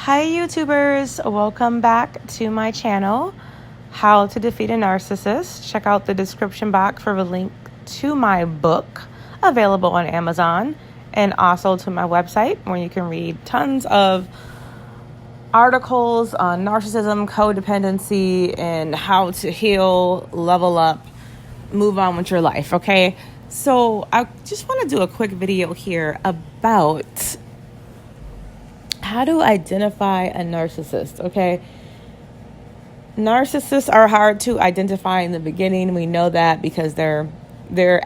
Hi YouTubers, welcome back to my channel, How to Defeat a Narcissist. Check out the description box for a link to my book available on Amazon and also to my website where you can read tons of articles on narcissism, codependency, and how to heal, level up, move on with your life, okay? So I just want to do a quick video here about how to identify a narcissist, okay? Narcissists are hard to identify in the beginning. We know that because they're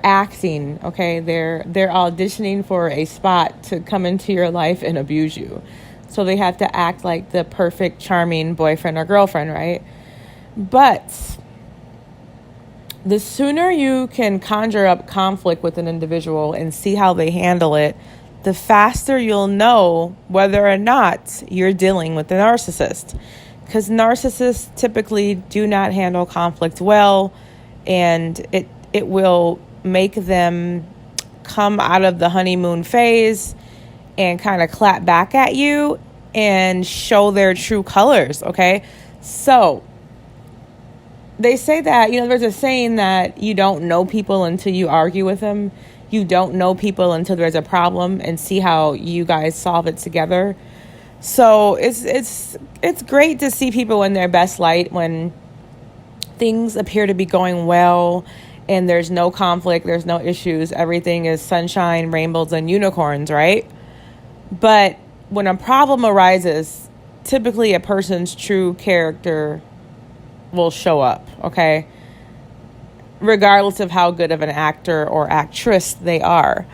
acting, okay? They're auditioning for a spot to come into your life and abuse you. So they have to act like the perfect, charming boyfriend or girlfriend, right? But the sooner you can conjure up conflict with an individual and see how they handle it, the faster you'll know whether or not you're dealing with a narcissist. Because narcissists typically do not handle conflict well, and it will make them come out of the honeymoon phase and kind of clap back at you and show their true colors, okay? So they say that, there's a saying that you don't know people until you argue with them. You don't know people until there's a problem and see how you guys solve it together. So it's great to see people in their best light when things appear to be going well and there's no conflict, there's no issues, everything is sunshine, rainbows, and unicorns, right? But when a problem arises, typically a person's true character will show up, okay? Regardless of how good of an actor or actress they are.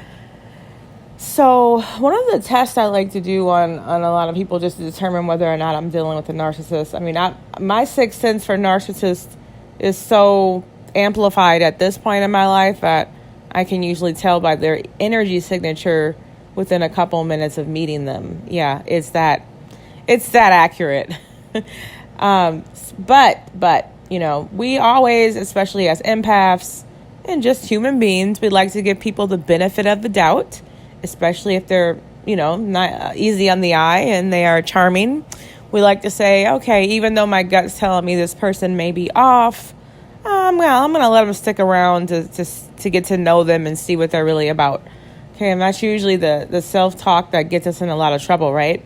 So one of the tests I like to do on a lot of people just to determine whether or not I'm dealing with a narcissist. I mean, my sixth sense for narcissists is so amplified at this point in my life that I can usually tell by their energy signature within a couple minutes of meeting them. Yeah, it's that accurate. But we always, especially as empaths and just human beings, we like to give people the benefit of the doubt, especially if they're, not easy on the eye and they are charming. We like to say, okay, even though my gut's telling me this person may be off, I'm gonna let them stick around to get to know them and see what they're really about. Okay, and that's usually the self-talk that gets us in a lot of trouble, right?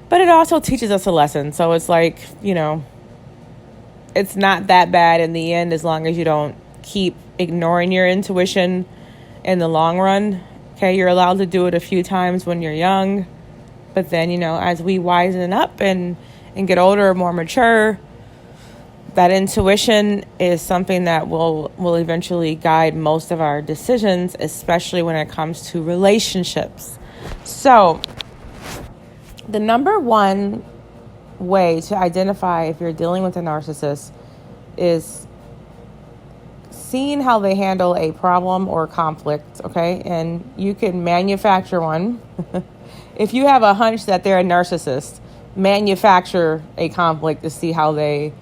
But it also teaches us a lesson. So it's like, it's not that bad in the end as long as you don't keep ignoring your intuition in the long run. Okay, you're allowed to do it a few times when you're young. But then, as we wisen up and get older, more mature, that intuition is something that will eventually guide most of our decisions, especially when it comes to relationships. So the number one way to identify if you're dealing with a narcissist is seeing how they handle a problem or conflict, okay? And you can manufacture one. If you have a hunch that they're a narcissist, manufacture a conflict to see how they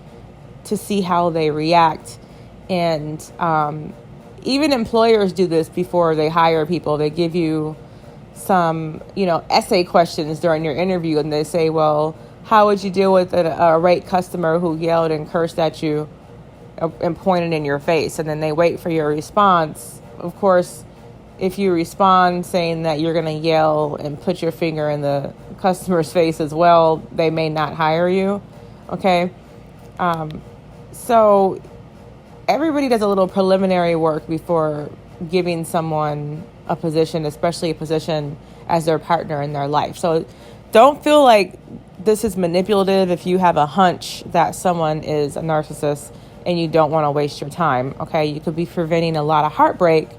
react. And even employers do this before they hire people. They give you some, essay questions during your interview, and they say, well, how would you deal with a irate customer who yelled and cursed at you and pointed in your face? And then they wait for your response. Of course, if you respond saying that you're going to yell and put your finger in the customer's face as well, they may not hire you, okay? So everybody does a little preliminary work before giving someone a position, especially a position as their partner in their life. So don't feel like this is manipulative if you have a hunch that someone is a narcissist and you don't want to waste your time, okay? You could be preventing a lot of heartbreak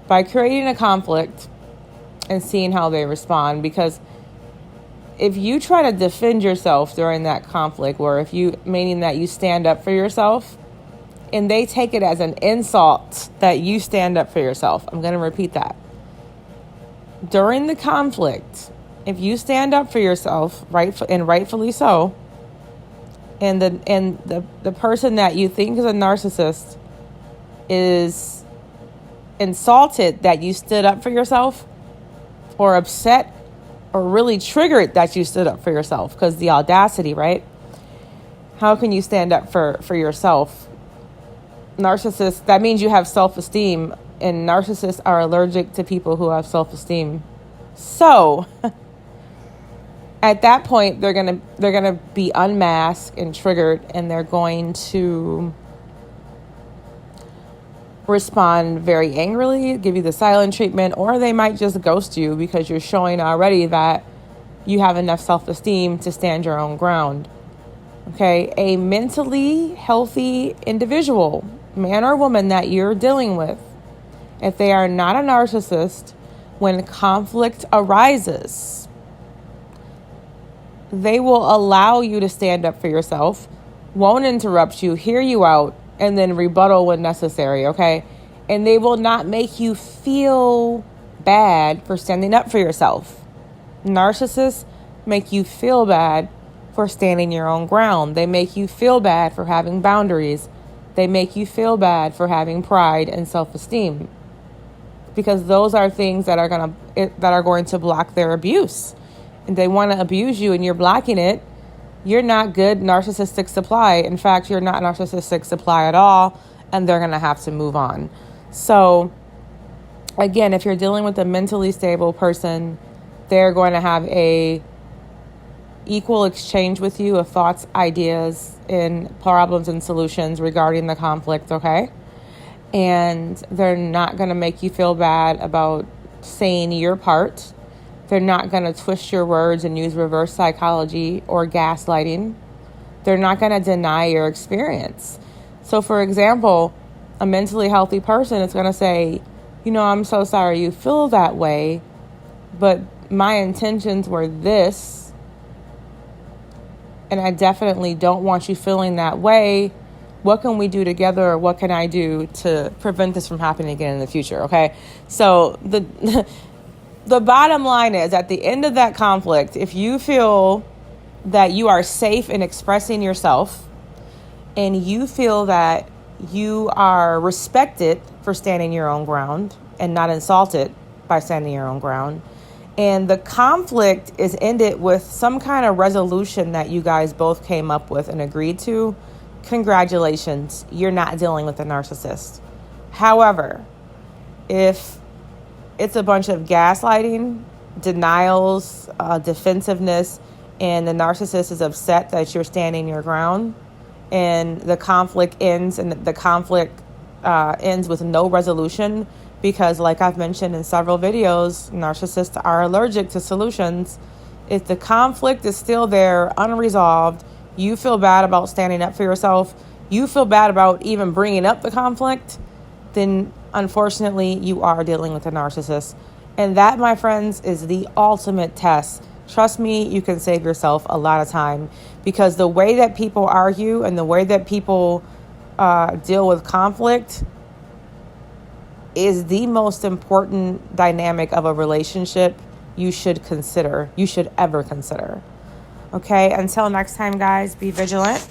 by creating a conflict and seeing how they respond. Because if you try to defend yourself during that conflict, meaning that you stand up for yourself, and they take it as an insult that you stand up for yourself. I'm going to repeat that. During the conflict, if you stand up for yourself, rightfully so, and the person that you think is a narcissist is insulted that you stood up for yourself, or upset or really triggered that you stood up for yourself, because the audacity, right? How can you stand up for yourself? Narcissists, that means you have self-esteem, and narcissists are allergic to people who have self-esteem. So at that point, they're gonna be unmasked and triggered, and they're going to respond very angrily, give you the silent treatment, or they might just ghost you because you're showing already that you have enough self-esteem to stand your own ground. Okay, a mentally healthy individual, man or woman that you're dealing with, if they are not a narcissist, when conflict arises, they will allow you to stand up for yourself, won't interrupt you, hear you out, and then rebuttal when necessary, okay? And they will not make you feel bad for standing up for yourself. Narcissists make you feel bad for standing your own ground. They make you feel bad for having boundaries. They make you feel bad for having pride and self-esteem, because those are things that are going to block their abuse. And they want to abuse you and you're blocking it. You're not good narcissistic supply. In fact, you're not narcissistic supply at all, and they're going to have to move on. So again, if you're dealing with a mentally stable person, they're going to have a equal exchange with you of thoughts, ideas, and problems and solutions regarding the conflict, okay? And they're not going to make you feel bad about saying your part. They're not going to twist your words and use reverse psychology or gaslighting. They're not going to deny your experience. So, for example, a mentally healthy person is going to say, I'm so sorry you feel that way, but my intentions were this, and I definitely don't want you feeling that way. What can we do together, or what can I do to prevent this from happening again in the future, okay? So the bottom line is, at the end of that conflict, if you feel that you are safe in expressing yourself, and you feel that you are respected for standing your own ground and not insulted by standing your own ground, and the conflict is ended with some kind of resolution that you guys both came up with and agreed to, congratulations, you're not dealing with a narcissist. However, if it's a bunch of gaslighting, denials, defensiveness, and the narcissist is upset that you're standing your ground, and the conflict ends, ends with no resolution, because like I've mentioned in several videos, narcissists are allergic to solutions. If the conflict is still there, unresolved, you feel bad about standing up for yourself, you feel bad about even bringing up the conflict, then unfortunately you are dealing with a narcissist. And that, my friends, is the ultimate test. Trust me, you can save yourself a lot of time, because the way that people argue and the way that people deal with conflict is the most important dynamic of a relationship you should ever consider. Okay, until next time, guys, be vigilant.